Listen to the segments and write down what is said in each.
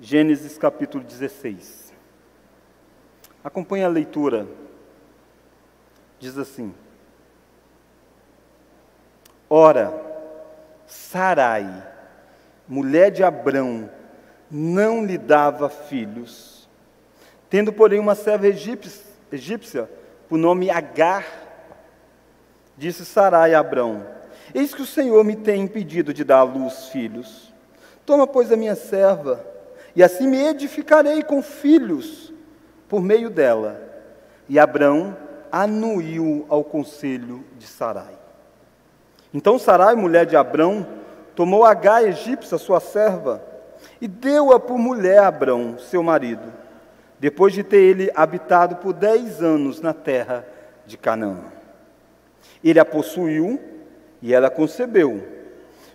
Gênesis capítulo 16. Acompanhe a leitura. Diz assim: Ora, Sarai, mulher de Abrão, não lhe dava filhos, tendo, porém, uma serva egípcia, por nome Agar. Disse Sarai a Abrão: Eis que o Senhor me tem impedido de dar à luz filhos. Toma, pois, a minha serva, e assim me edificarei com filhos por meio dela. E Abrão anuiu ao conselho de Sarai. Então Sarai, mulher de Abrão, tomou Agar, egípcia, sua serva, e deu-a por mulher a Abrão, seu marido, depois de ter ele habitado por 10 anos na terra de Canaã. Ele a possuiu e ela concebeu.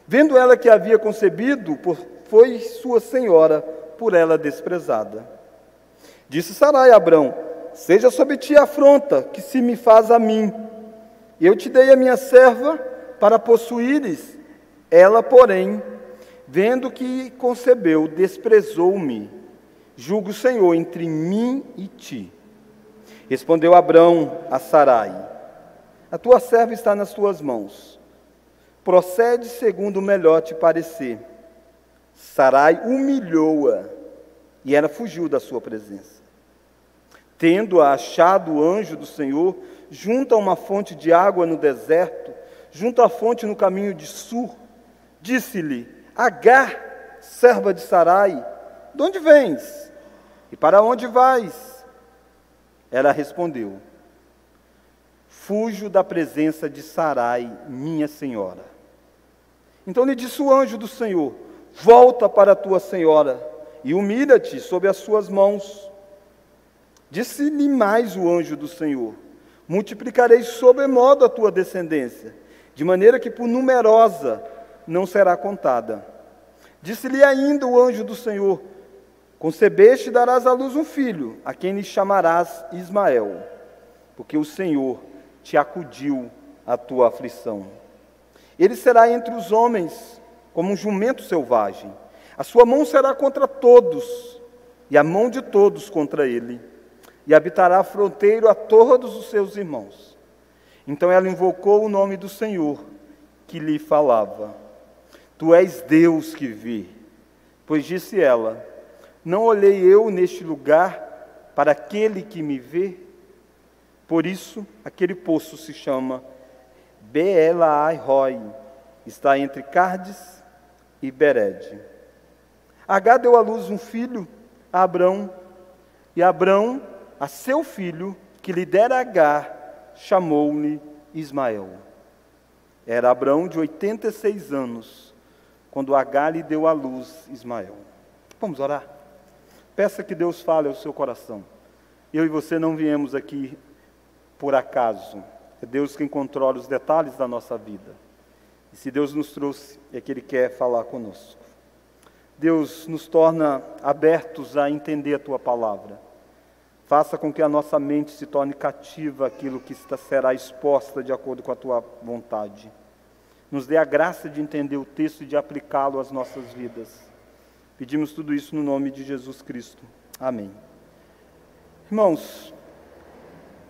Vendo ela que havia concebido, foi sua senhora por ela desprezada. Disse Sarai a Abrão: Seja sobre ti a afronta que se me faz a mim. Eu te dei a minha serva para possuíres. Ela, porém, vendo que concebeu, desprezou-me. Julga o Senhor entre mim e ti. Respondeu Abrão a Sarai: A tua serva está nas tuas mãos. Procede segundo o melhor te parecer. Sarai humilhou-a, e ela fugiu da sua presença. Tendo-a achado o anjo do Senhor, junto a uma fonte de água no deserto, junto à fonte no caminho de Sur, disse-lhe: Agar, serva de Sarai, de onde vens? E para onde vais? Ela respondeu: Fujo da presença de Sarai, minha senhora. Então lhe disse o anjo do Senhor: Volta para a tua senhora e humilha-te sob as suas mãos. Disse-lhe mais o anjo do Senhor: Multiplicarei sobremodo a tua descendência, de maneira que por numerosa não será contada. Disse-lhe ainda o anjo do Senhor: Concebeste e darás à luz um filho, a quem lhe chamarás Ismael, porque o Senhor te acudiu a tua aflição. Ele será entre os homens como um jumento selvagem. A sua mão será contra todos, e a mão de todos contra ele. E habitará fronteiro a todos os seus irmãos. Então ela invocou o nome do Senhor, que lhe falava: Tu és Deus que vê. Pois disse ela: Não olhei eu neste lugar para aquele que me vê? Por isso, aquele poço se chama Beelai-roi, está entre Cardes e Bered. Agar deu à luz um filho a Abrão, e Abrão, a seu filho, que lhe dera Agar, chamou-lhe Ismael. Era Abrão de 86 anos, quando Agar lhe deu à luz Ismael. Vamos orar? Peça que Deus fale ao seu coração. Eu e você não viemos aqui por acaso. É Deus quem controla os detalhes da nossa vida. E se Deus nos trouxe, é que Ele quer falar conosco. Deus, nos torna abertos a entender a Tua palavra. Faça com que a nossa mente se torne cativa àquilo que será exposta de acordo com a Tua vontade. Nos dê a graça de entender o texto e de aplicá-lo às nossas vidas. Pedimos tudo isso no nome de Jesus Cristo. Amém. Irmãos,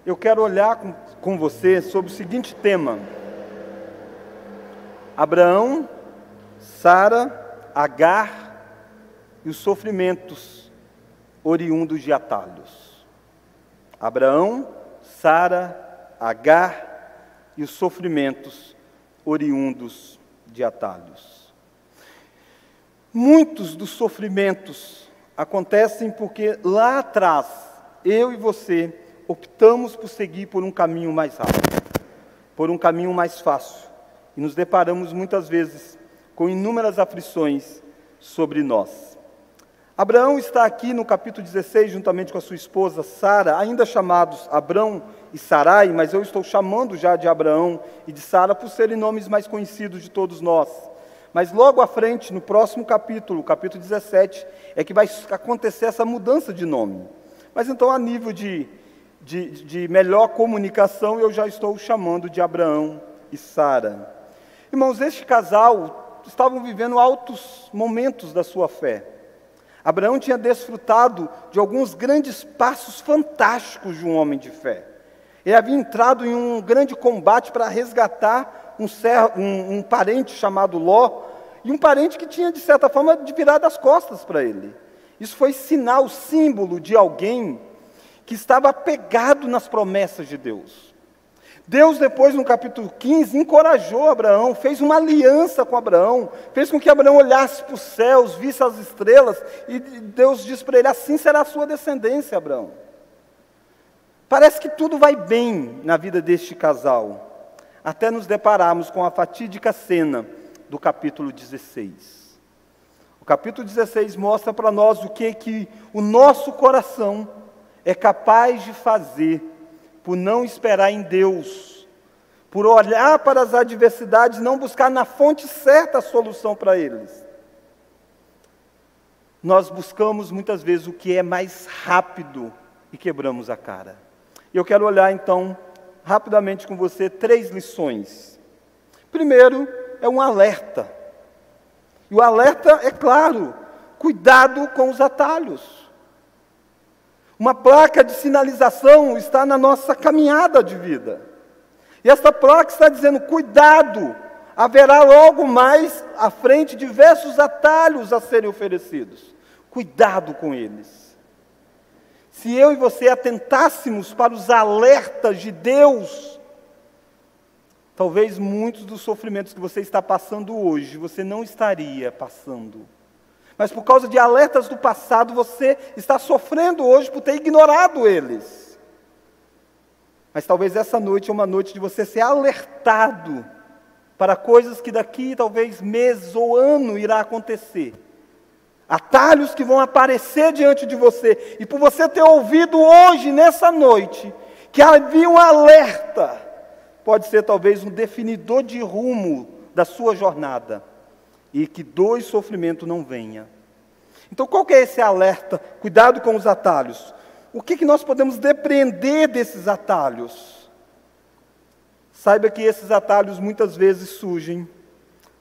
eu quero olhar com você sobre o seguinte tema: Abraão, Sara, Agar e os sofrimentos oriundos de atalhos. Abraão, Sara, Agar e os sofrimentos oriundos de atalhos. Muitos dos sofrimentos acontecem porque lá atrás, eu e você optamos por seguir por um caminho mais rápido, por um caminho mais fácil, e nos deparamos muitas vezes com inúmeras aflições sobre nós. Abraão está aqui no capítulo 16, juntamente com a sua esposa Sara, ainda chamados Abrão e Sarai, mas eu estou chamando já de Abraão e de Sara por serem nomes mais conhecidos de todos nós. Mas logo à frente, no próximo capítulo, capítulo 17, é que vai acontecer essa mudança de nome. Mas então, a nível de melhor comunicação, eu já estou chamando de Abraão e Sara. Irmãos, este casal estavam vivendo altos momentos da sua fé. Abraão tinha desfrutado de alguns grandes passos fantásticos de um homem de fé. Ele havia entrado em um grande combate para resgatar um parente chamado Ló, e um parente que tinha, de certa forma, virado as costas para ele. Isso foi sinal, símbolo de alguém que estava apegado nas promessas de Deus. Deus, depois, no capítulo 15, encorajou Abraão, fez uma aliança com Abraão, fez com que Abraão olhasse para os céus, visse as estrelas, e Deus disse para ele: assim será a sua descendência, Abraão. Parece que tudo vai bem na vida deste casal, até nos depararmos com a fatídica cena do capítulo 16. O capítulo 16 mostra para nós o que o nosso coração é capaz de fazer por não esperar em Deus, por olhar para as adversidades e não buscar na fonte certa a solução para eles. Nós buscamos muitas vezes o que é mais rápido e quebramos a cara. Eu quero olhar então, rapidamente com você, 3 lições. Primeiro, é um alerta. E o alerta é claro: cuidado com os atalhos. Uma placa de sinalização está na nossa caminhada de vida. E esta placa está dizendo: cuidado, haverá logo mais à frente diversos atalhos a serem oferecidos. Cuidado com eles. Se eu e você atentássemos para os alertas de Deus, talvez muitos dos sofrimentos que você está passando hoje, você não estaria passando. Mas por causa de alertas do passado, você está sofrendo hoje por ter ignorado eles. Mas talvez essa noite é uma noite de você ser alertado para coisas que daqui talvez mês ou ano irá acontecer. Atalhos que vão aparecer diante de você. E por você ter ouvido hoje, nessa noite, que havia um alerta, pode ser talvez um definidor de rumo da sua jornada. E que dor e sofrimento não venha. Então qual que é esse alerta? Cuidado com os atalhos. O que nós podemos depreender desses atalhos? Saiba que esses atalhos muitas vezes surgem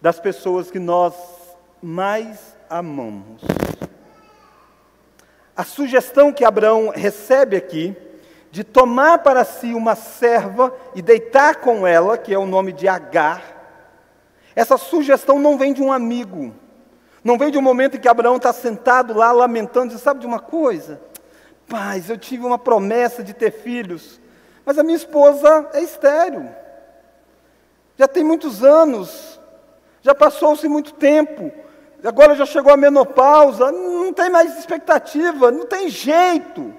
das pessoas que nós mais amamos. A sugestão que Abraão recebe aqui, de tomar para si uma serva e deitar com ela, que é o nome de Agar, essa sugestão não vem de um amigo, não vem de um momento em que Abraão está sentado lá lamentando, e sabe de uma coisa? Paz, eu tive uma promessa de ter filhos, mas a minha esposa é estéril, já tem muitos anos, já passou-se muito tempo, agora já chegou a menopausa, não tem mais expectativa, não tem jeito.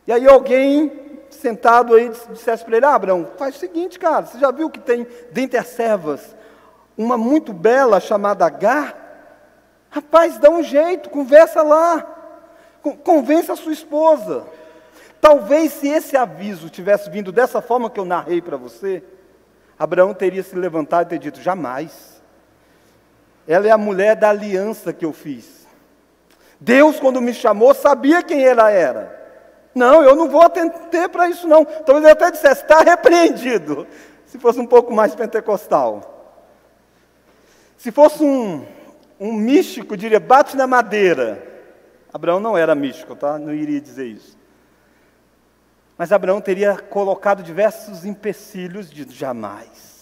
E aí alguém sentado aí dissesse para ele: Abraão, faz o seguinte, cara, você já viu que tem dentre as servas uma muito bela chamada Agar? Rapaz, dá um jeito, conversa lá, convence a sua esposa. Talvez se esse aviso tivesse vindo dessa forma que eu narrei para você, Abraão teria se levantado e ter dito: jamais. Ela é a mulher da aliança que eu fiz. Deus, quando me chamou, sabia quem ela era. Não, eu não vou atender para isso não. Talvez ele até dissesse: está repreendido. Se fosse um pouco mais pentecostal. Se fosse um místico, diria: bate na madeira. Abraão não era místico, tá? Não iria dizer isso. Mas Abraão teria colocado diversos empecilhos de jamais.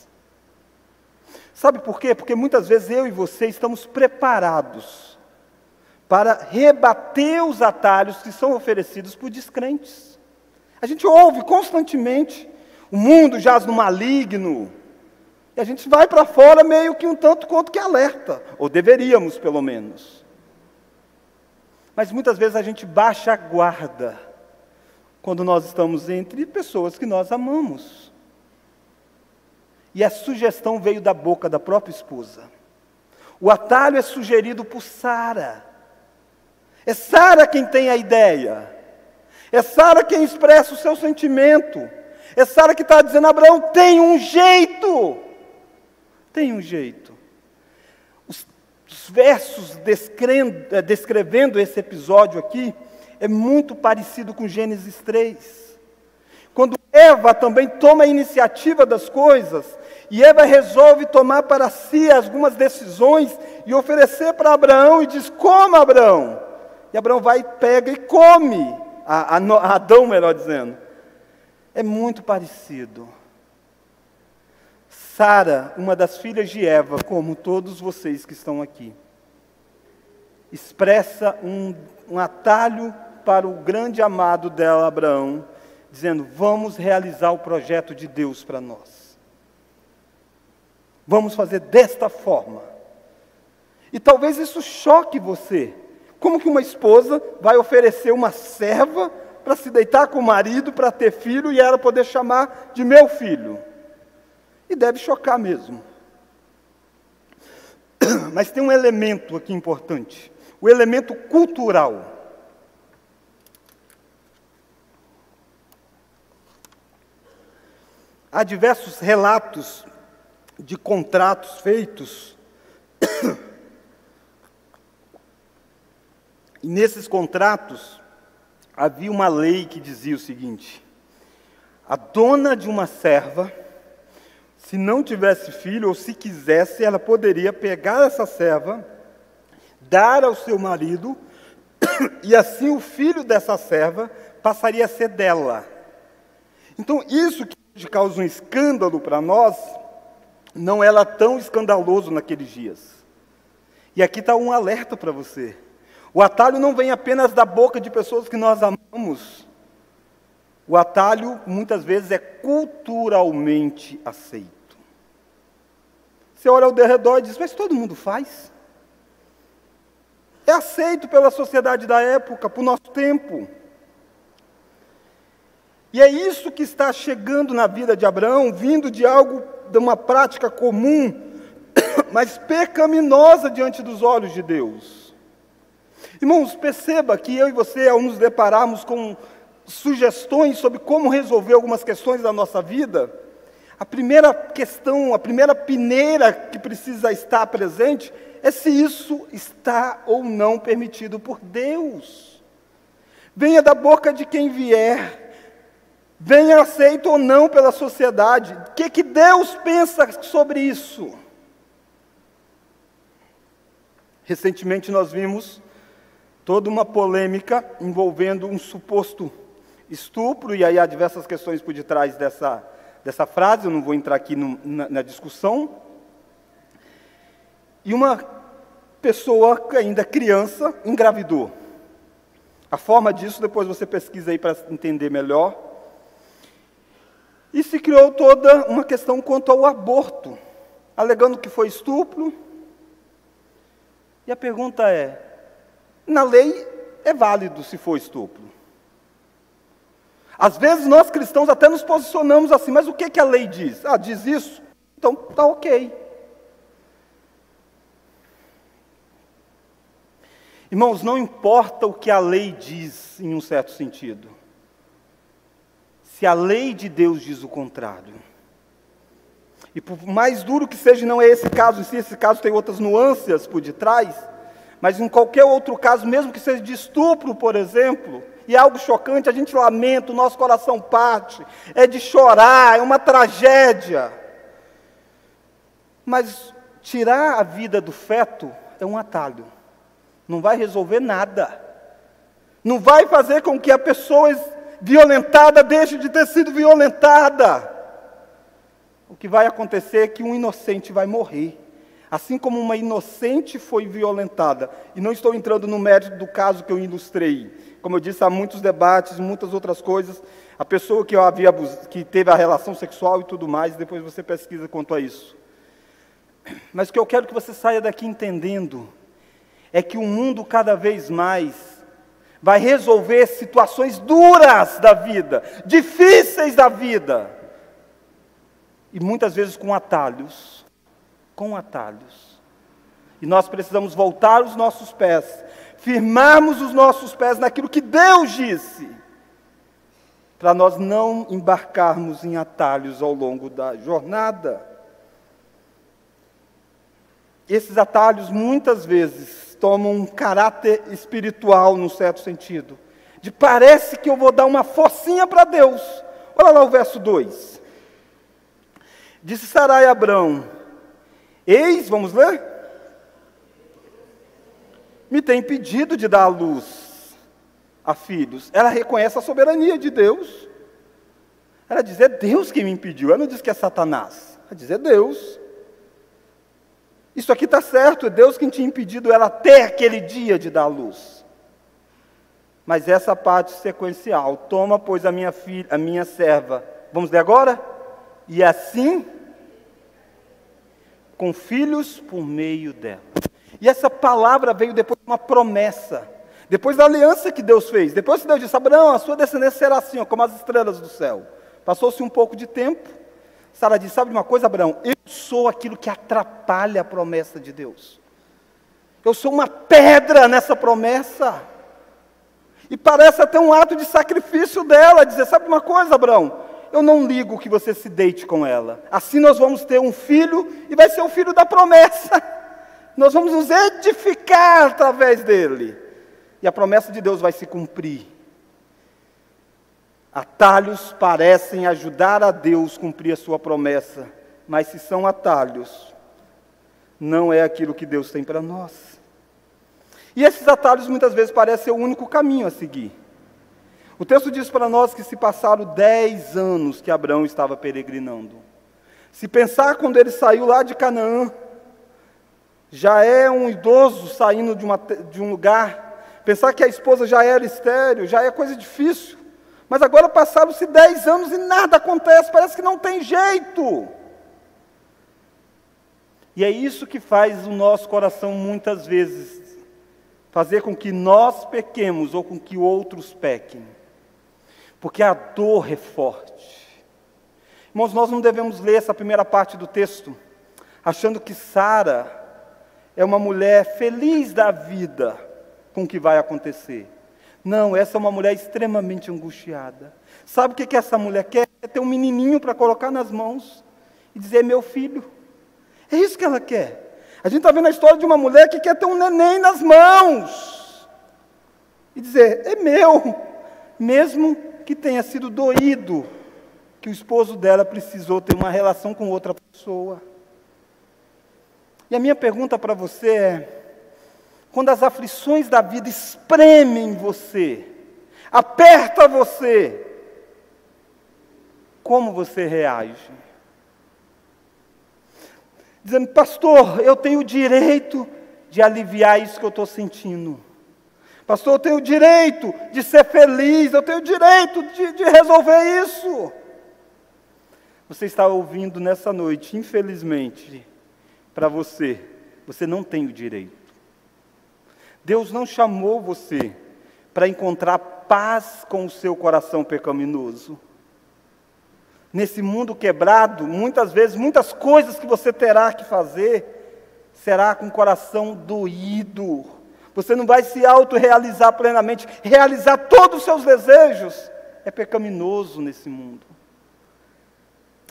Sabe por quê? Porque muitas vezes eu e você estamos preparados para rebater os atalhos que são oferecidos por descrentes. A gente ouve constantemente: o mundo jaz no maligno. E a gente vai para fora meio que um tanto quanto que alerta, ou deveríamos pelo menos. Mas muitas vezes a gente baixa a guarda quando nós estamos entre pessoas que nós amamos. E a sugestão veio da boca da própria esposa. O atalho é sugerido por Sara. É Sara quem tem a ideia. É Sara quem expressa o seu sentimento. É Sara que está dizendo: Abraão, tem um jeito. Tem um jeito. Os versos descrevendo esse episódio aqui é muito parecido com Gênesis 3. Quando Eva também toma a iniciativa das coisas, e Eva resolve tomar para si algumas decisões e oferecer para Abraão, e diz: como, Abraão? E Abraão vai, pega e come, Adão, melhor dizendo. É muito parecido. Sara, uma das filhas de Eva, como todos vocês que estão aqui, expressa um atalho para o grande amado dela, Abraão, dizendo: vamos realizar o projeto de Deus para nós. Vamos fazer desta forma. E talvez isso choque você. Como que uma esposa vai oferecer uma serva para se deitar com o marido, para ter filho, e ela poder chamar de meu filho? E deve chocar mesmo. Mas tem um elemento aqui importante, o elemento cultural. Há diversos relatos de contratos feitos, e nesses contratos havia uma lei que dizia o seguinte: a dona de uma serva, se não tivesse filho, ou se quisesse, ela poderia pegar essa serva, dar ao seu marido, e assim o filho dessa serva passaria a ser dela. Então, isso que hoje causa um escândalo para nós, não era tão escandaloso naqueles dias. E aqui está um alerta para você. O atalho não vem apenas da boca de pessoas que nós amamos. O atalho, muitas vezes, é culturalmente aceito. Você olha ao redor e diz: mas todo mundo faz. É aceito pela sociedade da época, por nosso tempo. E é isso que está chegando na vida de Abraão, vindo de algo, de uma prática comum, mas pecaminosa diante dos olhos de Deus. Irmãos, perceba que eu e você, ao nos depararmos com sugestões sobre como resolver algumas questões da nossa vida, a primeira questão, a primeira peneira que precisa estar presente é se isso está ou não permitido por Deus. Venha da boca de quem vier, venha aceito ou não pela sociedade. O que Deus pensa sobre isso? Recentemente nós vimos toda uma polêmica envolvendo um suposto estupro, e aí há diversas questões por detrás dessa frase, eu não vou entrar aqui na discussão. E uma pessoa, ainda criança, engravidou. A forma disso, depois você pesquisa aí para entender melhor. E se criou toda uma questão quanto ao aborto, alegando que foi estupro. E a pergunta é: na lei é válido se for estupro? Às vezes nós cristãos até nos posicionamos assim: mas o que a lei diz? Ah, diz isso? Então está ok. Irmãos, não importa o que a lei diz em um certo sentido, se a lei de Deus diz o contrário. E por mais duro que seja, não é esse caso em si, esse caso tem outras nuances por detrás, mas em qualquer outro caso, mesmo que seja de estupro, por exemplo, e é algo chocante, a gente lamenta, o nosso coração parte, é de chorar, é uma tragédia. Mas tirar a vida do feto é um atalho, não vai resolver nada, não vai fazer com que a pessoa violentada deixe de ter sido violentada. O que vai acontecer é que um inocente vai morrer. Assim como uma inocente foi violentada, e não estou entrando no mérito do caso que eu ilustrei. Como eu disse, há muitos debates, muitas outras coisas. A pessoa que teve a relação sexual e tudo mais, depois você pesquisa quanto a isso. Mas o que eu quero que você saia daqui entendendo é que o mundo cada vez mais vai resolver situações duras da vida, difíceis da vida, e muitas vezes com atalhos. E nós precisamos voltar os nossos pés, firmarmos os nossos pés naquilo que Deus disse, para nós não embarcarmos em atalhos ao longo da jornada. Esses atalhos muitas vezes tomam um caráter espiritual, num certo sentido, de parece que eu vou dar uma forcinha para Deus. Olha lá o verso 2. Disse Sarai a Abrão: eis, vamos ler? Me tem pedido de dar à luz. a filhos. Ela reconhece a soberania de Deus. Ela diz, é Deus que me impediu. Ela não diz que é Satanás. Ela diz, é Deus. Isso aqui está certo, é Deus quem tinha impedido ela até aquele dia de dar à luz. Mas essa parte sequencial, toma, pois, a minha filha, a minha serva. Vamos ler agora? E assim, com filhos por meio dela. E essa palavra veio depois de uma promessa. Depois da aliança que Deus fez. Depois que Deus disse, Abraão, a sua descendência será assim, ó, como as estrelas do céu. Passou-se um pouco de tempo. Sara disse, sabe de uma coisa, Abraão? Eu sou aquilo que atrapalha a promessa de Deus. Eu sou uma pedra nessa promessa. E parece até um ato de sacrifício dela, dizer, sabe de uma coisa, Abraão? Eu não ligo que você se deite com ela. Assim nós vamos ter um filho, e vai ser o filho da promessa. Nós vamos nos edificar através dele. E a promessa de Deus vai se cumprir. Atalhos parecem ajudar a Deus a cumprir a sua promessa, mas se são atalhos, não é aquilo que Deus tem para nós. E esses atalhos muitas vezes parecem ser o único caminho a seguir. O texto diz para nós que se passaram 10 anos que Abraão estava peregrinando. Se pensar quando ele saiu lá de Canaã, já é um idoso saindo de um lugar. Pensar que a esposa já era estéril, já é coisa difícil. Mas agora passaram-se 10 anos e nada acontece, parece que não tem jeito. E é isso que faz o nosso coração muitas vezes, fazer com que nós pequemos ou com que outros pequem. Porque a dor é forte. Irmãos, nós não devemos ler essa primeira parte do texto, achando que Sara é uma mulher feliz da vida com o que vai acontecer. Não, essa é uma mulher extremamente angustiada. Sabe o que essa mulher quer? É ter um menininho para colocar nas mãos e dizer, meu filho. É isso que ela quer. A gente está vendo a história de uma mulher que quer ter um neném nas mãos. E dizer, é meu. Mesmo que tenha sido doído, que o esposo dela precisou ter uma relação com outra pessoa. E a minha pergunta para você é, quando as aflições da vida espremem você, aperta você, como você reage? Dizendo, pastor, eu tenho o direito de aliviar isso que eu estou sentindo. Pastor, eu tenho o direito de ser feliz, eu tenho o direito de resolver isso. Você está ouvindo nessa noite, infelizmente, para você não tem o direito. Deus não chamou você para encontrar paz com o seu coração pecaminoso. Nesse mundo quebrado, muitas vezes, muitas coisas que você terá que fazer, será com o coração doído. Você não vai se autorrealizar plenamente. Realizar todos os seus desejos é pecaminoso nesse mundo.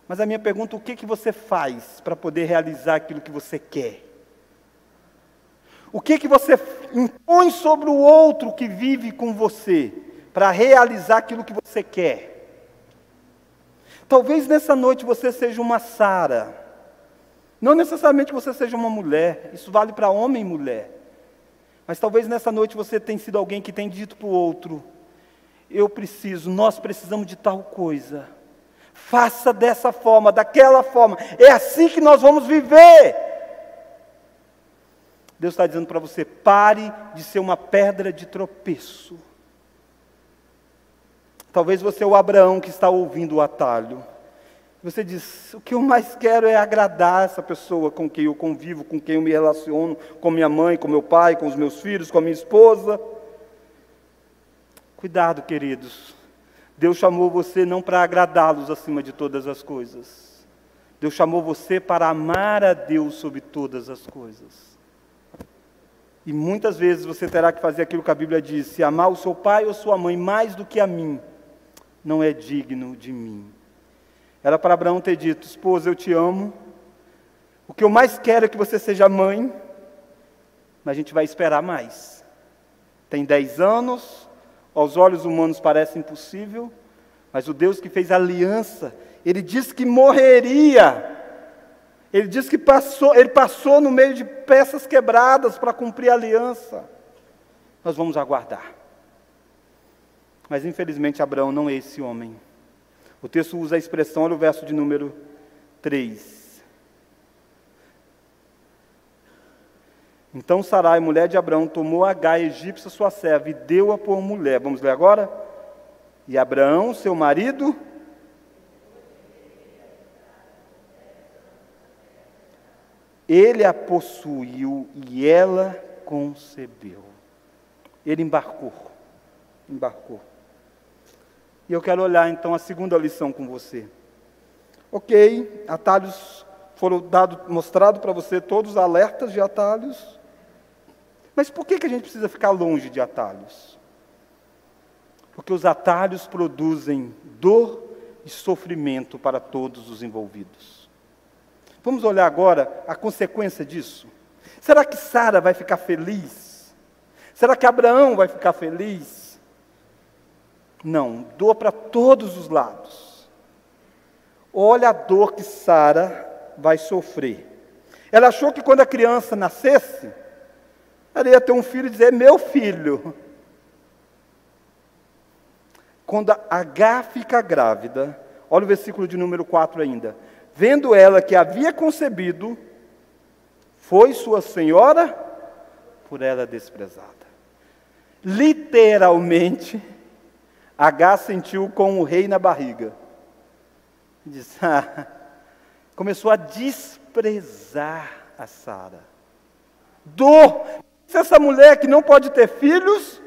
Mas a minha pergunta, o que você faz para poder realizar aquilo que você quer? O que você impõe sobre o outro que vive com você, para realizar aquilo que você quer? Talvez nessa noite você seja uma Sara. Não necessariamente você seja uma mulher, isso vale para homem e mulher. Mas talvez nessa noite você tenha sido alguém que tem dito para o outro, nós precisamos de tal coisa. Faça dessa forma, daquela forma, é assim que nós vamos viver. Deus está dizendo para você, pare de ser uma pedra de tropeço. Talvez você é o Abraão que está ouvindo o atalho. Você diz, o que eu mais quero é agradar essa pessoa com quem eu convivo, com quem eu me relaciono, com minha mãe, com meu pai, com os meus filhos, com a minha esposa. Cuidado, queridos. Deus chamou você não para agradá-los acima de todas as coisas. Deus chamou você para amar a Deus sobre todas as coisas. E muitas vezes você terá que fazer aquilo que a Bíblia diz, se amar o seu pai ou sua mãe mais do que a mim, não é digno de mim. Era para Abraão ter dito, esposa, eu te amo, o que eu mais quero é que você seja mãe, mas a gente vai esperar mais. Tem 10 anos, aos olhos humanos parece impossível, mas o Deus que fez aliança, Ele disse que morreria. Ele disse que ele passou no meio de peças quebradas para cumprir a aliança. Nós vamos aguardar. Mas infelizmente Abraão não é esse homem. O texto usa a expressão, olha o verso de número 3. Então Sarai, mulher de Abraão, tomou Agar, egípcia, sua serva, e deu-a por mulher. Vamos ler agora? E Abraão, seu marido, ele a possuiu e ela concebeu. Ele embarcou. E eu quero olhar então a segunda lição com você. Ok, atalhos foram mostrados para você, todos os alertas de atalhos. Mas por que a gente precisa ficar longe de atalhos? Porque os atalhos produzem dor e sofrimento para todos os envolvidos. Vamos olhar agora a consequência disso. Será que Sara vai ficar feliz? Será que Abraão vai ficar feliz? Não, dor para todos os lados. Olha a dor que Sara vai sofrer. Ela achou que quando a criança nascesse, ela ia ter um filho e dizer, meu filho. Quando a Agar fica grávida, olha o versículo de número 4 ainda. Vendo ela que havia concebido, foi sua senhora por ela desprezada. Literalmente, Agar sentiu com o rei na barriga. Diz, começou a desprezar a Sara. Dor. Essa mulher que não pode ter filhos,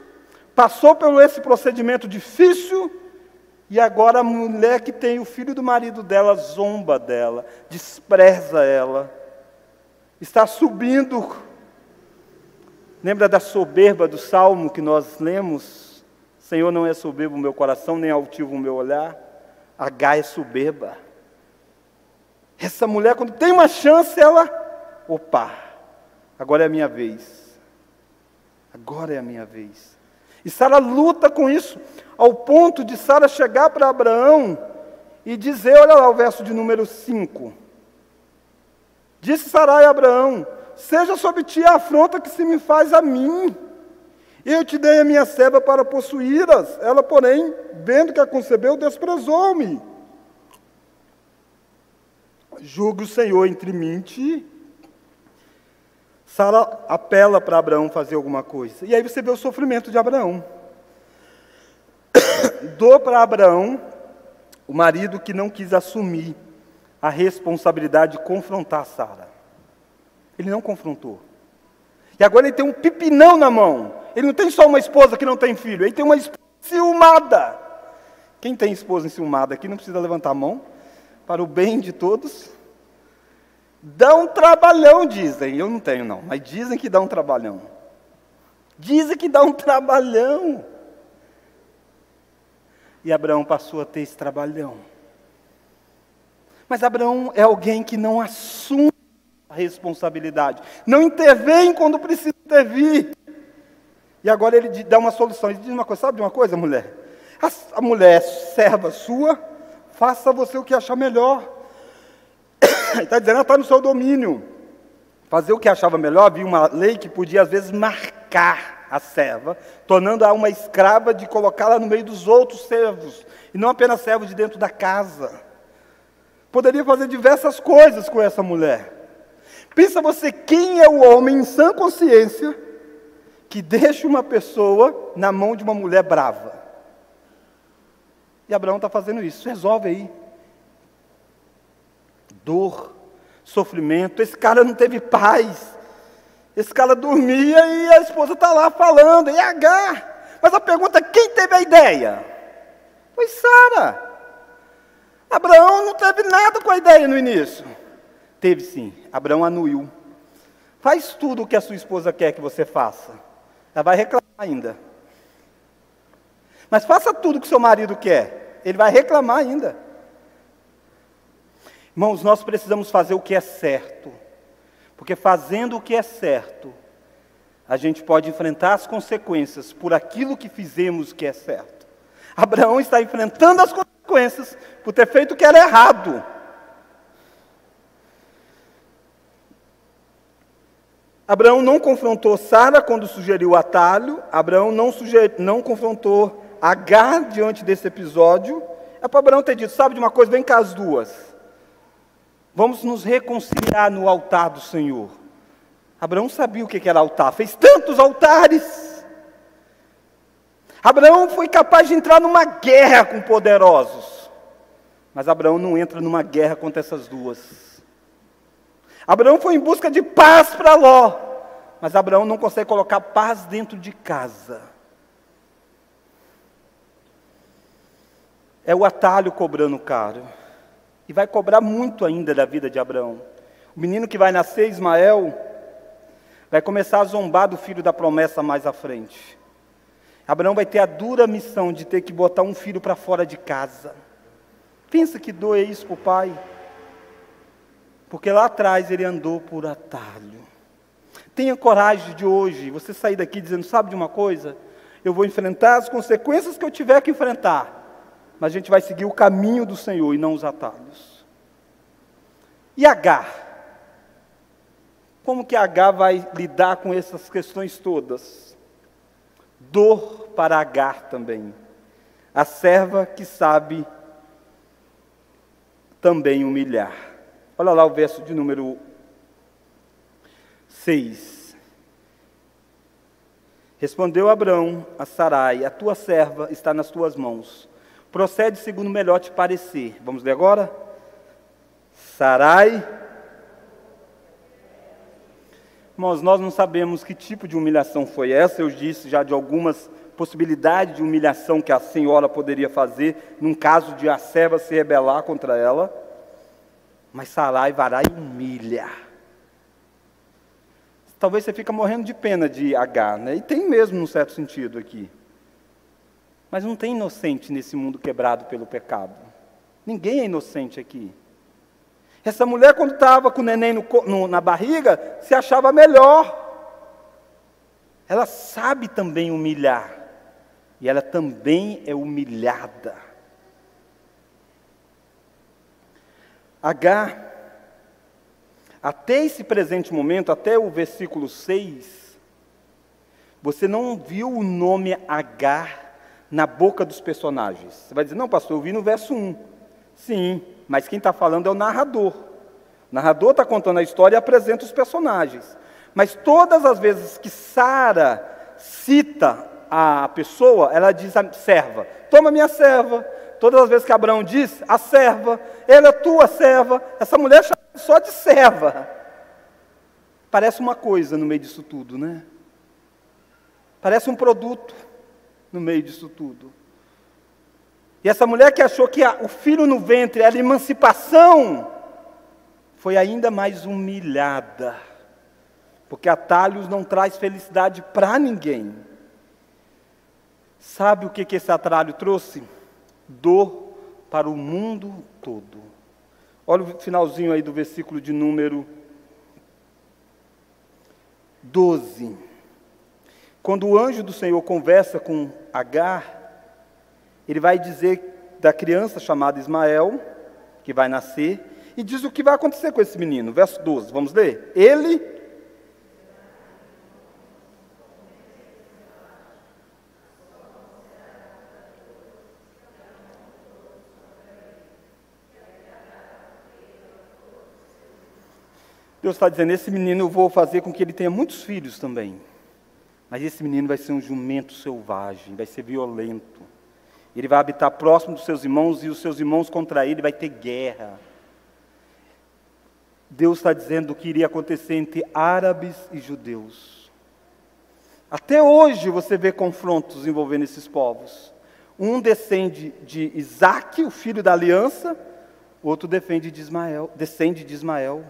passou por esse procedimento difícil, e agora a mulher que tem o filho do marido dela zomba dela, despreza ela, está subindo. Lembra da soberba do Salmo que nós lemos? Senhor, não é soberbo o meu coração, nem altivo o meu olhar. Agar é soberba. Essa mulher, quando tem uma chance, ela, opa, agora é a minha vez. Agora é a minha vez. E Sara luta com isso, ao ponto de Sara chegar para Abraão e dizer, olha lá o verso de número 5. Disse Sarai a Abraão, seja sobre ti a afronta que se me faz a mim. Eu te dei a minha serva para possuí-las. Ela, porém, vendo que a concebeu, desprezou-me. Julgue o Senhor entre mim e ti. Sara apela para Abraão fazer alguma coisa. E aí você vê o sofrimento de Abraão. Dou para Abraão, o marido que não quis assumir a responsabilidade de confrontar Sara. Ele não confrontou. E agora ele tem um pipinão na mão. Ele não tem só uma esposa que não tem filho, ele tem uma esposa enciumada. Quem tem esposa enciumada aqui não precisa levantar a mão, para o bem de todos. Dá um trabalhão, dizem. Eu não tenho, não, mas dizem que dá um trabalhão. Dizem que dá um trabalhão. E Abraão passou a ter esse trabalhão. Mas Abraão é alguém que não assume a responsabilidade. Não intervém quando precisa intervir. E agora ele dá uma solução. Ele diz uma coisa, sabe de uma coisa, mulher? A mulher é serva sua, faça você o que achar melhor. Ele está dizendo, ela está no seu domínio. Fazer o que achava melhor, havia uma lei que podia, às vezes, marcar a serva, tornando-a uma escrava de colocá-la no meio dos outros servos, e não apenas servos de dentro da casa. Poderia fazer diversas coisas com essa mulher. Pensa você, quem é o homem em sã consciência que deixa uma pessoa na mão de uma mulher brava? E Abraão está fazendo isso, resolve aí. Dor, sofrimento, esse cara não teve paz, esse cara dormia e a esposa está lá falando, e Agar. Mas a pergunta é, quem teve a ideia? Foi Sara. Abraão não teve nada com a ideia no início. Teve sim, Abraão anuiu. Faz tudo o que a sua esposa quer que você faça. Ela vai reclamar ainda. Mas faça tudo o que o seu marido quer. Ele vai reclamar ainda. Irmãos, nós precisamos fazer o que é certo. Porque fazendo o que é certo, a gente pode enfrentar as consequências por aquilo que fizemos que é certo. Abraão está enfrentando as consequências por ter feito o que era errado. Abraão não confrontou Sara quando sugeriu o atalho. Abraão não confrontou Agar diante desse episódio, é para Abraão ter dito, sabe de uma coisa, vem cá as duas. Vamos nos reconciliar no altar do Senhor. Abraão sabia o que era altar, fez tantos altares. Abraão foi capaz de entrar numa guerra com poderosos. Mas Abraão não entra numa guerra contra essas duas. Abraão foi em busca de paz para Ló. Mas Abraão não consegue colocar paz dentro de casa. É o atalho cobrando caro. E vai cobrar muito ainda da vida de Abraão. O menino que vai nascer, Ismael, vai começar a zombar do filho da promessa mais à frente. Abraão vai ter a dura missão de ter que botar um filho para fora de casa. Pensa que dor é isso para o pai? Porque lá atrás ele andou por atalho. Tenha coragem de hoje, você sair daqui dizendo, sabe de uma coisa? Eu vou enfrentar as consequências que eu tiver que enfrentar. Mas a gente vai seguir o caminho do Senhor e não os atalhos. E Agar? Como que Agar vai lidar com essas questões todas? Dor para Agar também. A serva que sabe também humilhar. Olha lá o verso de número 6. Respondeu Abrão a Sarai, a tua serva está nas tuas mãos. Procede segundo melhor te parecer. Vamos ler agora? Sarai. Irmãos, nós não sabemos que tipo de humilhação foi essa. Eu disse já de algumas possibilidades de humilhação que a senhora poderia fazer, num caso de a serva se rebelar contra ela. Mas Sarai vai lá e humilha. Talvez você fique morrendo de pena de Agar, né? E tem mesmo, num certo sentido aqui. Mas não tem inocente nesse mundo quebrado pelo pecado. Ninguém é inocente aqui. Essa mulher, quando estava com o neném na barriga, se achava melhor. Ela sabe também humilhar. E ela também é humilhada. Agar, até esse presente momento, até o versículo 6, você não viu o nome Agar na boca dos personagens. Você vai dizer, não pastor, eu vi no verso 1. Sim, mas quem está falando é o narrador. O narrador está contando a história e apresenta os personagens. Mas todas as vezes que Sara cita a pessoa, ela diz a serva, toma minha serva. Todas as vezes que Abraão diz, a serva, ela é tua serva, essa mulher chama só de serva. Parece uma coisa no meio disso tudo, né? Parece um produto no meio disso tudo. E essa mulher que achou que o filho no ventre era emancipação, foi ainda mais humilhada. Porque atalhos não traz felicidade para ninguém. Sabe o que esse atalho trouxe? Dor para o mundo todo. Olha o finalzinho aí do versículo de número 12. Quando o anjo do Senhor conversa com Agar, ele vai dizer da criança chamada Ismael, que vai nascer, e diz o que vai acontecer com esse menino. Verso 12, vamos ler? Ele... Deus está dizendo, esse menino eu vou fazer com que ele tenha muitos filhos também. Mas esse menino vai ser um jumento selvagem, vai ser violento. Ele vai habitar próximo dos seus irmãos e os seus irmãos contra ele vai ter guerra. Deus está dizendo o que iria acontecer entre árabes e judeus. Até hoje você vê confrontos envolvendo esses povos. Um descende de Isaque, o filho da aliança, outro descende de Ismael.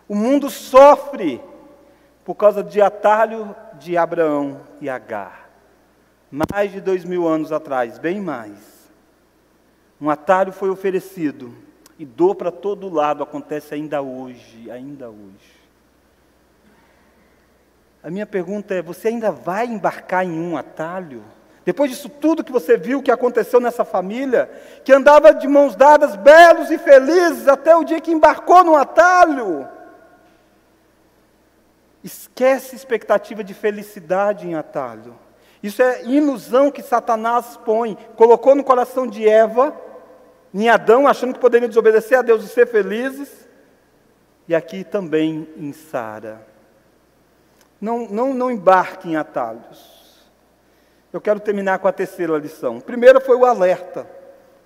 O mundo sofre por causa de atalho de Abraão e Agar. Mais de 2000 anos atrás, bem mais. Um atalho foi oferecido e dor para todo lado acontece ainda hoje, A minha pergunta é, você ainda vai embarcar em um atalho? Depois disso tudo que você viu que aconteceu nessa família, que andava de mãos dadas, belos e felizes, até o dia que embarcou num atalho. Esquece expectativa de felicidade em atalho. Isso é ilusão que Satanás põe, colocou no coração de Eva, em Adão, achando que poderiam desobedecer a Deus e ser felizes, e aqui também em Sara. Não embarque em atalhos. Eu quero terminar com a terceira lição. Primeiro foi o alerta.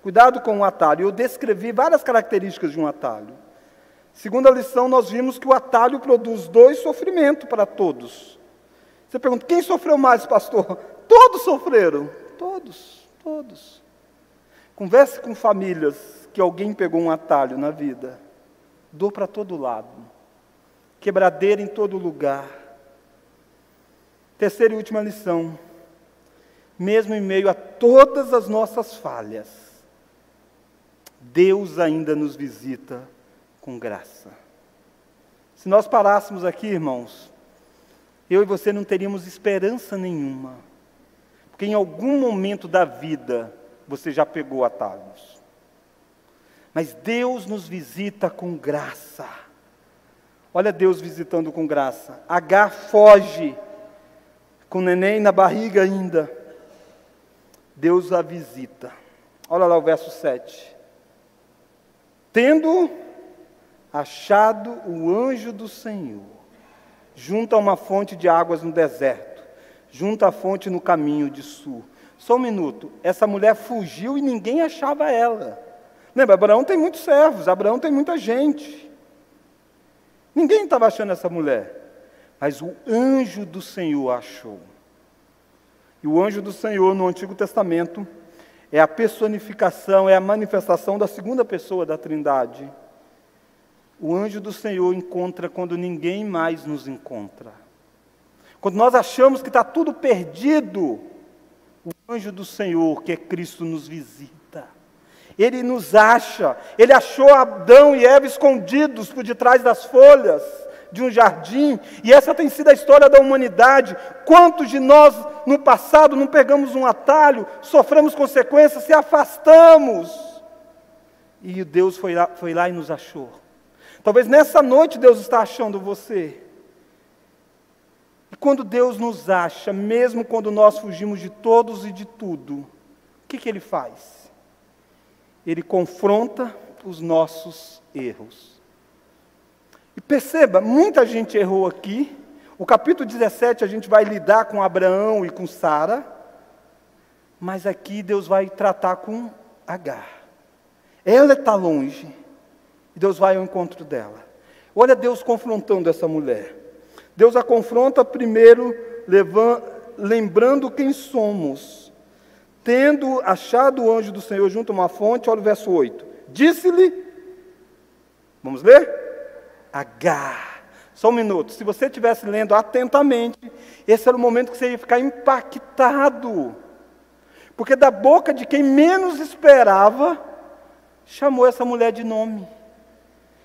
Cuidado com o atalho. Eu descrevi várias características de um atalho. Segunda lição, nós vimos que o atalho produz 2 sofrimentos para todos. Você pergunta, quem sofreu mais, pastor? Todos sofreram. Todos. Converse com famílias que alguém pegou um atalho na vida. Dor para todo lado. Quebradeira em todo lugar. Terceira e última lição. Mesmo em meio a todas as nossas falhas, Deus ainda nos visita com graça. Se nós parássemos aqui, irmãos, eu e você não teríamos esperança nenhuma. Porque em algum momento da vida, você já pegou atalhos. Mas Deus nos visita com graça. Olha Deus visitando com graça. Agar foge, com o neném na barriga ainda. Deus a visita. Olha lá o verso 7. Tendo achado o anjo do Senhor, junto a uma fonte de águas no deserto, junto à fonte no caminho de sul. Só um minuto, essa mulher fugiu e ninguém achava ela. Lembra, Abraão tem muitos servos, Abraão tem muita gente. Ninguém estava achando essa mulher, mas o anjo do Senhor achou. E o anjo do Senhor no Antigo Testamento é a personificação, é a manifestação da segunda pessoa da Trindade. O anjo do Senhor encontra quando ninguém mais nos encontra. Quando nós achamos que está tudo perdido, o anjo do Senhor, que é Cristo, nos visita. Ele nos acha. Ele achou Adão e Eva escondidos por detrás das folhas de um jardim, e essa tem sido a história da humanidade. Quantos de nós no passado não pegamos um atalho, sofremos consequências, se afastamos, e Deus foi lá e nos achou. Talvez nessa noite Deus está achando você. E quando Deus nos acha, mesmo quando nós fugimos de todos e de tudo, o que Ele faz? Ele confronta os nossos erros. E perceba, muita gente errou aqui. O capítulo 17 a gente vai lidar com Abraão e com Sara, mas aqui Deus vai tratar com Agar. Ela está longe, e Deus vai ao encontro dela. Olha Deus confrontando essa mulher. Deus a confronta primeiro, lembrando quem somos. Tendo achado o anjo do Senhor junto a uma fonte, olha o verso 8. Disse-lhe, vamos ler? Agar. Só um minuto. Se você estivesse lendo atentamente, esse era o momento que você ia ficar impactado. Porque da boca de quem menos esperava, chamou essa mulher de nome.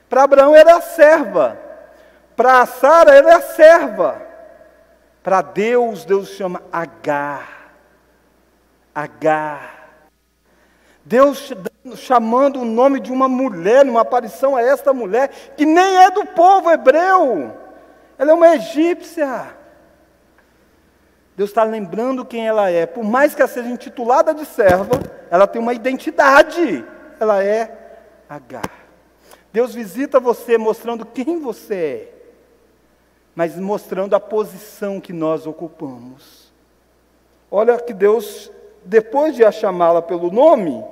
Para Abraão era a serva. Para Sara era a serva. Para Deus, Deus chama Agar. Agar. Deus chamando o nome de uma mulher, numa aparição a esta mulher, que nem é do povo hebreu. Ela é uma egípcia. Deus está lembrando quem ela é. Por mais que ela seja intitulada de serva, ela tem uma identidade. Ela é Agar. Deus visita você mostrando quem você é, mas mostrando a posição que nós ocupamos. Olha que Deus, depois de a chamá-la pelo nome,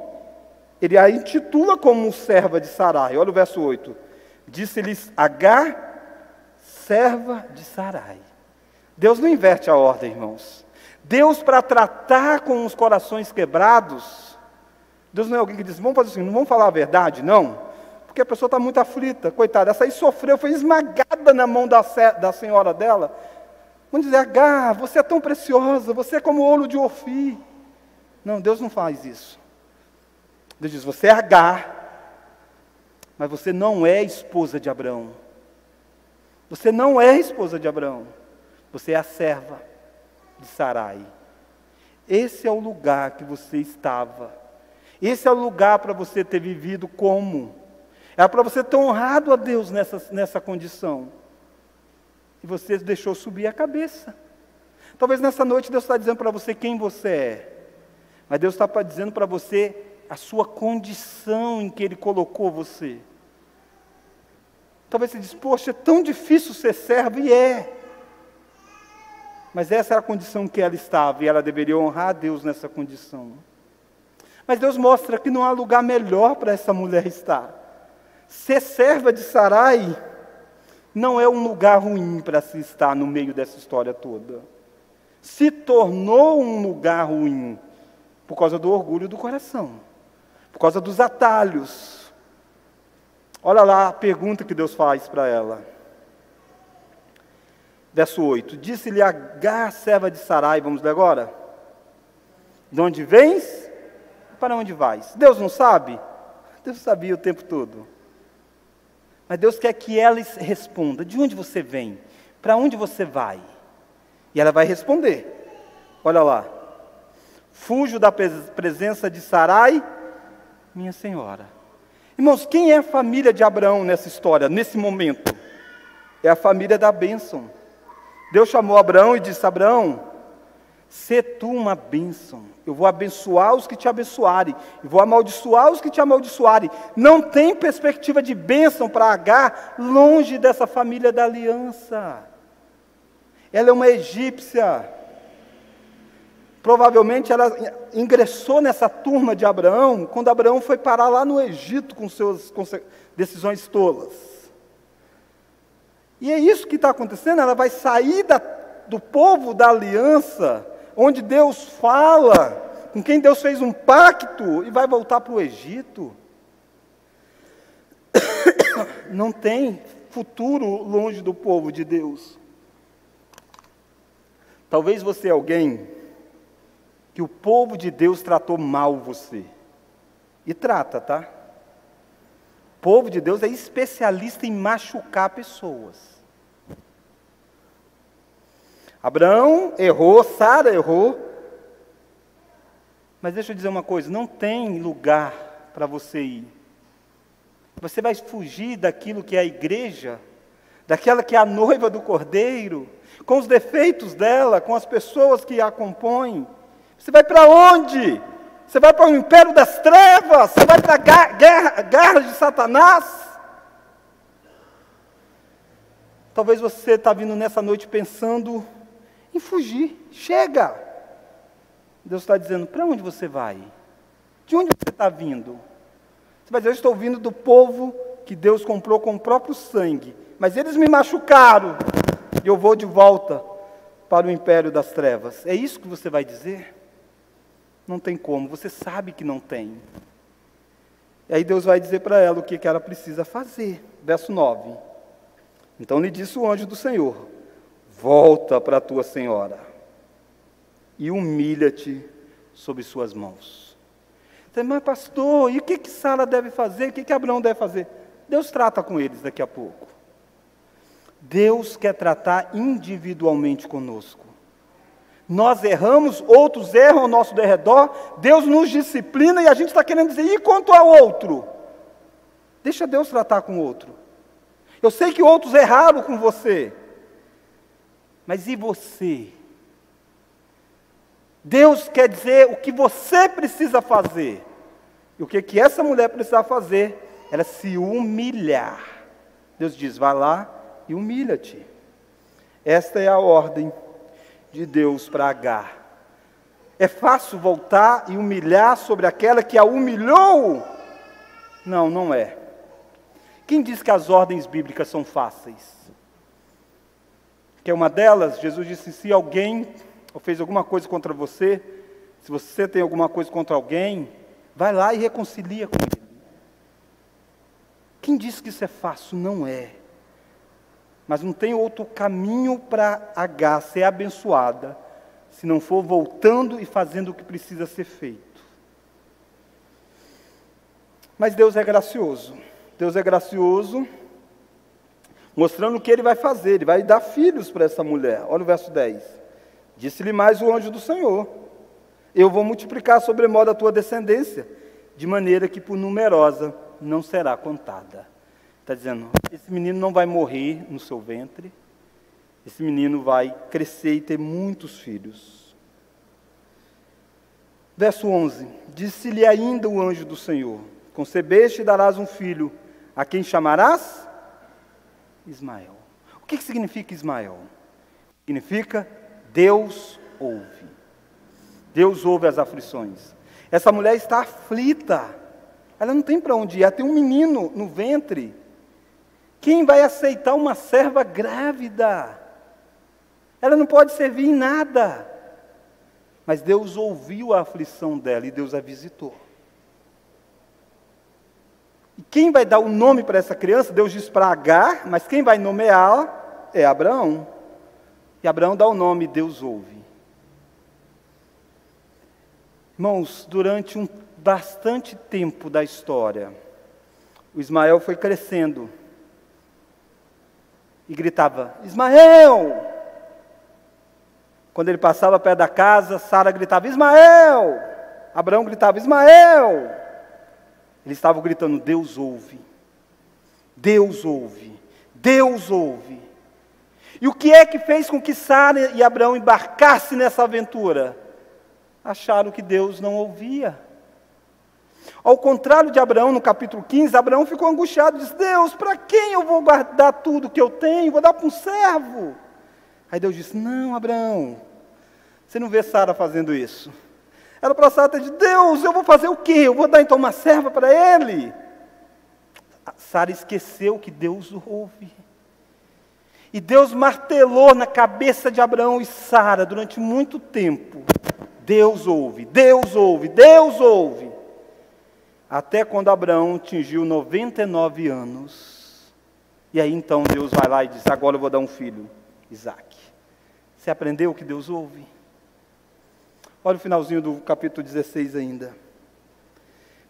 Ele a intitula como serva de Sarai. Olha o verso 8. Disse-lhes Agar, serva de Sarai. Deus não inverte a ordem, irmãos. Deus, para tratar com os corações quebrados, Deus não é alguém que diz, vamos fazer assim, não vamos falar a verdade, não. Porque a pessoa está muito aflita, coitada. Essa aí sofreu, foi esmagada na mão da senhora dela. Vamos dizer, Agar, você é tão preciosa, você é como o ouro de Ofir. Não, Deus não faz isso. Deus diz, você é Agar, mas você não é esposa de Abraão. Você não é esposa de Abraão. Você é a serva de Sarai. Esse é o lugar que você estava. Esse é o lugar para você ter vivido como? Era para você ter honrado a Deus nessa condição. E você deixou subir a cabeça. Talvez nessa noite Deus está dizendo para você quem você é, mas Deus está dizendo para você a sua condição em que Ele colocou você. Talvez você diz, poxa, é tão difícil ser servo, e é. Mas essa era a condição que ela estava, e ela deveria honrar a Deus nessa condição. Mas Deus mostra que não há lugar melhor para essa mulher estar. Ser serva de Sarai não é um lugar ruim para se estar no meio dessa história toda. Se tornou um lugar ruim por causa do orgulho do coração, por causa dos atalhos. Olha lá a pergunta que Deus faz para ela. Verso 8. Disse-lhe Agar, serva de Sarai, vamos ler agora? De onde vens? Para onde vais? Deus não sabe? Deus sabia o tempo todo. Mas Deus quer que ela responda. De onde você vem? Para onde você vai? E ela vai responder. Olha lá. Fujo da presença de Sarai, minha senhora. Irmãos, quem é a família de Abraão nessa história, nesse momento? É a família da bênção. Deus chamou Abraão e disse, Abraão, sê tu uma bênção. Eu vou abençoar os que te abençoarem, e vou amaldiçoar os que te amaldiçoarem. Não tem perspectiva de bênção para Agar longe dessa família da aliança. Ela é uma egípcia. Provavelmente ela ingressou nessa turma de Abraão, quando Abraão foi parar lá no Egito com suas decisões tolas. E é isso que está acontecendo, ela vai sair do povo da aliança, onde Deus fala, com quem Deus fez um pacto, e vai voltar para o Egito. Não tem futuro longe do povo de Deus. Talvez você é alguém que o povo de Deus tratou mal você. E trata, tá? O povo de Deus é especialista em machucar pessoas. Abraão errou, Sara errou. Mas deixa eu dizer uma coisa, não tem lugar para você ir. Você vai fugir daquilo que é a igreja, daquela que é a noiva do Cordeiro, com os defeitos dela, com as pessoas que a compõem. Você vai para onde? Você vai para o império das trevas? Você vai para a garra de Satanás? Talvez você está vindo nessa noite pensando em fugir. Chega! Deus está dizendo, para onde você vai? De onde você está vindo? Você vai dizer, eu estou vindo do povo que Deus comprou com o próprio sangue. Mas eles me machucaram. E eu vou de volta para o império das trevas. É isso que você vai dizer? Não tem como, você sabe que não tem. E aí Deus vai dizer para ela o que ela precisa fazer. Verso 9. Então lhe disse o anjo do Senhor, volta para a tua senhora e humilha-te sob suas mãos. Você diz, mas pastor, e o que Sara deve fazer? O que Abraão deve fazer? Deus trata com eles daqui a pouco. Deus quer tratar individualmente conosco. Nós erramos, outros erram ao nosso derredor, Deus nos disciplina e a gente está querendo dizer, e quanto ao outro? Deixa Deus tratar com o outro. Eu sei que outros erraram com você, mas e você? Deus quer dizer o que você precisa fazer. E o que essa mulher precisa fazer? Ela se humilhar. Deus diz, vai lá e humilha-te. Esta é a ordem de Deus para Agar. É fácil voltar e humilhar sobre aquela que a humilhou? Não, não é. Quem diz que as ordens bíblicas são fáceis? Que é uma delas, Jesus disse, se alguém fez alguma coisa contra você, se você tem alguma coisa contra alguém, vai lá e reconcilia com ele. Quem diz que isso é fácil? Não é. Mas não tem outro caminho para Agar ser abençoada, se não for voltando e fazendo o que precisa ser feito. Mas Deus é gracioso. Deus é gracioso, mostrando o que Ele vai fazer. Ele vai dar filhos para essa mulher. Olha o verso 10. Disse-lhe mais o anjo do Senhor, eu vou multiplicar sobremodo a tua descendência, de maneira que por numerosa não será contada. Está dizendo, esse menino não vai morrer no seu ventre, esse menino vai crescer e ter muitos filhos. Verso 11, disse-lhe ainda o anjo do Senhor, concebeste e darás um filho, a quem chamarás? Ismael. O que significa Ismael? Significa Deus ouve. Deus ouve as aflições. Essa mulher está aflita, ela não tem para onde ir, ela tem um menino no ventre. Quem vai aceitar uma serva grávida? Ela não pode servir em nada. Mas Deus ouviu a aflição dela e Deus a visitou. E quem vai dar o nome para essa criança? Deus diz para Agar, mas quem vai nomeá-la é Abraão. E Abraão dá o nome, Deus ouve. Irmãos, durante bastante tempo da história, o Ismael foi crescendo e gritava, Ismael! Quando ele passava perto da casa, Sara gritava, Ismael! Abraão gritava, Ismael! Eles estavam gritando, Deus ouve, Deus ouve, Deus ouve. E o que é que fez com que Sara e Abraão embarcassem nessa aventura? Acharam que Deus não ouvia. Ao contrário de Abraão, no capítulo 15, Abraão ficou angustiado, disse, Deus, para quem eu vou guardar tudo que eu tenho? Vou dar para um servo. Aí Deus disse, não, Abraão, você não vê Sara fazendo isso. Ela para Sara disse, Deus, eu vou fazer o quê? Eu vou dar então uma serva para ele? Sara esqueceu que Deus ouve. E Deus martelou na cabeça de Abraão e Sara durante muito tempo. Deus ouve, Deus ouve, Deus ouve. Até quando Abraão atingiu 99 anos. E aí então Deus vai lá e diz, agora eu vou dar um filho, Isaque. Você aprendeu que Deus ouve? Olha o finalzinho do capítulo 16 ainda.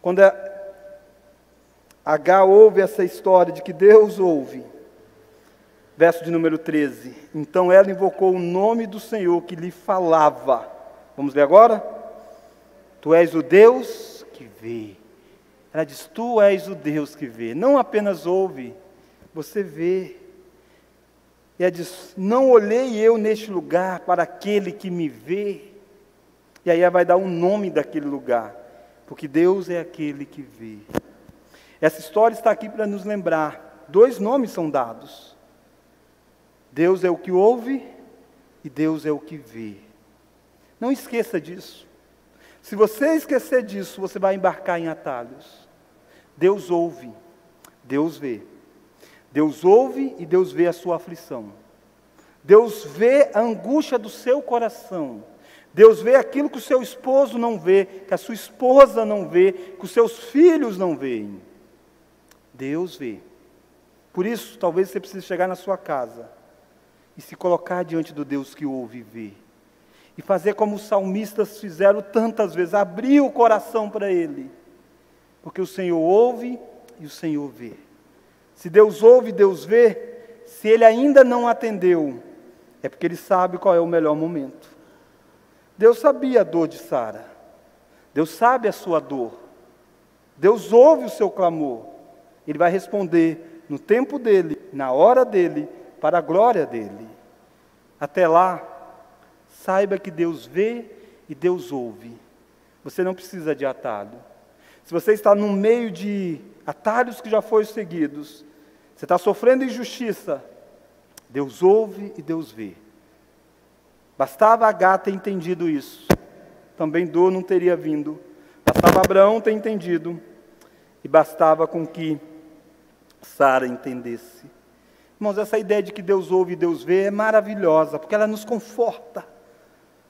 Quando Agar ouve essa história de que Deus ouve, verso de número 13, então ela invocou o nome do Senhor que lhe falava. Vamos ler agora? Tu és o Deus que vê. Ela diz, tu és o Deus que vê. Não apenas ouve, você vê. E ela diz, não olhei eu neste lugar para aquele que me vê. E aí ela vai dar o nome daquele lugar, porque Deus é aquele que vê. Essa história está aqui para nos lembrar, 2 nomes são dados. Deus é o que ouve e Deus é o que vê. Não esqueça disso. Se você esquecer disso, você vai embarcar em atalhos. Deus ouve, Deus vê. Deus ouve e Deus vê a sua aflição. Deus vê a angústia do seu coração. Deus vê aquilo que o seu esposo não vê, que a sua esposa não vê, que os seus filhos não veem. Deus vê. Por isso, talvez você precise chegar na sua casa e se colocar diante do Deus que ouve e vê. E fazer como os salmistas fizeram tantas vezes, abrir o coração para Ele. Porque o Senhor ouve e o Senhor vê. Se Deus ouve, Deus vê, se Ele ainda não atendeu, é porque Ele sabe qual é o melhor momento. Deus sabia a dor de Sara. Deus sabe a sua dor. Deus ouve o seu clamor. Ele vai responder no tempo dEle, na hora dEle, para a glória dEle. Até lá, saiba que Deus vê e Deus ouve. Você não precisa de atalho. Se você está no meio de atalhos que já foram seguidos, você está sofrendo injustiça, Deus ouve e Deus vê. Bastava Agar ter entendido isso, também dor não teria vindo. Bastava Abraão ter entendido, e bastava com que Sara entendesse. Irmãos, essa ideia de que Deus ouve e Deus vê é maravilhosa, porque ela nos conforta,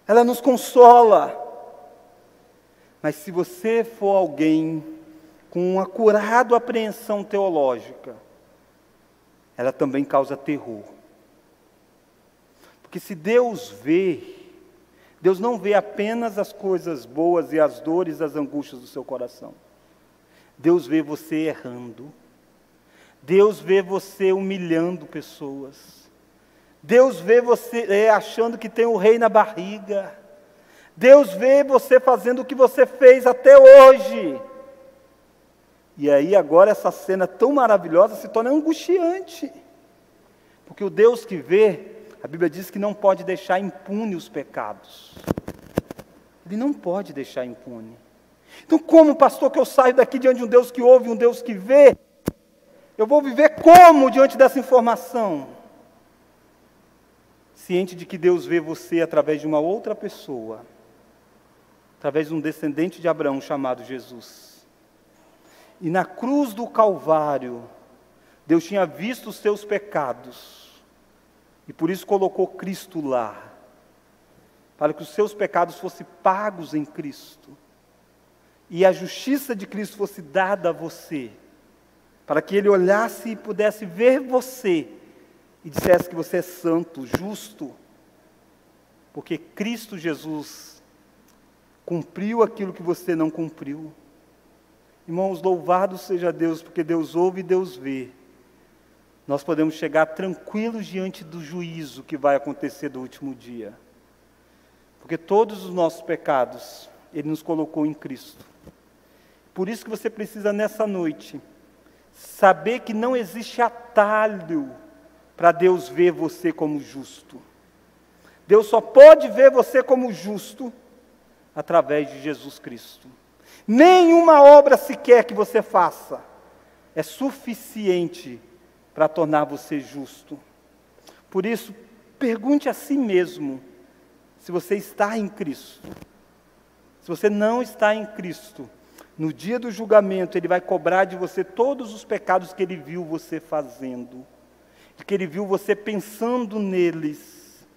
ela nos consola. Mas se você for alguém com uma acurada apreensão teológica, ela também causa terror. Porque se Deus vê, Deus não vê apenas as coisas boas e as dores, as angústias do seu coração. Deus vê você errando. Deus vê você humilhando pessoas. Deus vê você achando que tem o rei na barriga. Deus vê você fazendo o que você fez até hoje. E aí agora essa cena tão maravilhosa se torna angustiante. Porque o Deus que vê, A Bíblia diz que não pode deixar impune os pecados. Ele não pode deixar impune. Então, como, pastor, que eu saio daqui diante de um Deus que ouve, um Deus que vê? Eu vou viver como diante dessa informação? Ciente de que Deus vê você através de uma outra pessoa, através de um descendente de Abraão chamado Jesus. E na cruz do Calvário, Deus tinha visto os seus pecados, e por isso colocou Cristo lá, para que os seus pecados fossem pagos em Cristo, e a justiça de Cristo fosse dada a você, para que Ele olhasse e pudesse ver você, e dissesse que você é santo, justo, porque Cristo Jesus cumpriu aquilo que você não cumpriu. Irmãos, louvado seja Deus, porque Deus ouve e Deus vê. Nós podemos chegar tranquilos diante do juízo que vai acontecer do último dia. Porque todos os nossos pecados, Ele nos colocou em Cristo. Por isso que você precisa nessa noite, saber que não existe atalho para Deus ver você como justo. Deus só pode ver você como justo através de Jesus Cristo. Nenhuma obra sequer que você faça é suficiente para tornar você justo. Por isso, pergunte a si mesmo se você está em Cristo. Se você não está em Cristo, no dia do julgamento, Ele vai cobrar de você todos os pecados que Ele viu você fazendo, que Ele viu você pensando neles.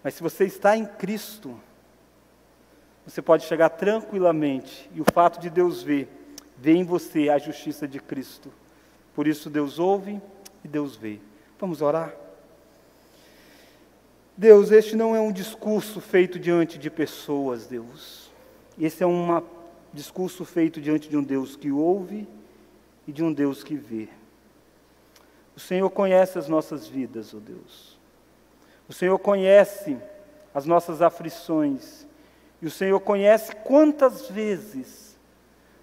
Mas se você está em Cristo, você pode chegar tranquilamente, e o fato de Deus ver em você a justiça de Cristo. Por isso Deus ouve e Deus vê. Vamos orar? Deus, este não é um discurso feito diante de pessoas, Deus. Esse é um discurso feito diante de um Deus que ouve e de um Deus que vê. O Senhor conhece as nossas vidas, ó Deus. O Senhor conhece as nossas aflições. E o Senhor conhece quantas vezes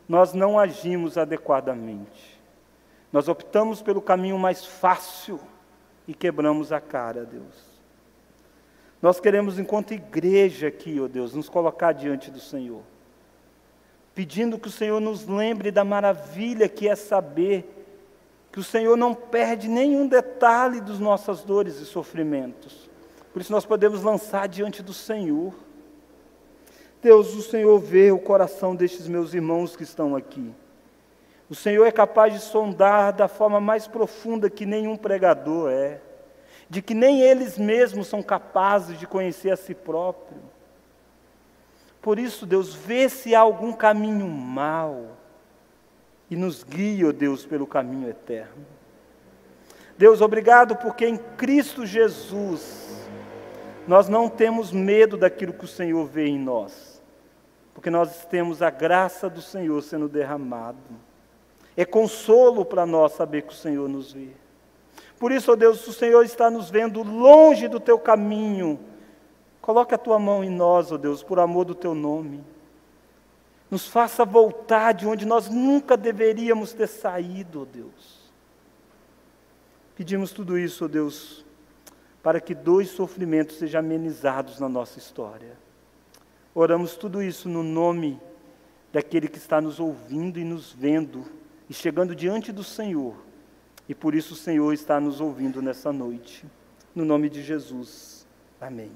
nós não agimos adequadamente. Nós optamos pelo caminho mais fácil e quebramos a cara, Deus. Nós queremos, enquanto igreja aqui, ó Deus, nos colocar diante do Senhor, pedindo que o Senhor nos lembre da maravilha que é saber que o Senhor não perde nenhum detalhe das nossas dores e sofrimentos. Por isso nós podemos lançar diante do Senhor. Deus, o Senhor vê o coração destes meus irmãos que estão aqui. O Senhor é capaz de sondar da forma mais profunda que nenhum pregador é, de que nem eles mesmos são capazes de conhecer a si próprio. Por isso, Deus, vê se há algum caminho mau e nos guia, ó Deus, pelo caminho eterno. Deus, obrigado porque em Cristo Jesus nós não temos medo daquilo que o Senhor vê em nós, porque nós temos a graça do Senhor sendo derramado. É consolo para nós saber que o Senhor nos vê. Por isso, ó Deus, o Senhor está nos vendo longe do Teu caminho. Coloque a Tua mão em nós, ó Deus, por amor do Teu nome. Nos faça voltar de onde nós nunca deveríamos ter saído, ó Deus. Pedimos tudo isso, ó Deus, para que 2 sofrimentos sejam amenizados na nossa história. Oramos tudo isso no nome daquele que está nos ouvindo e nos vendo, e chegando diante do Senhor. E por isso o Senhor está nos ouvindo nessa noite. No nome de Jesus. Amém.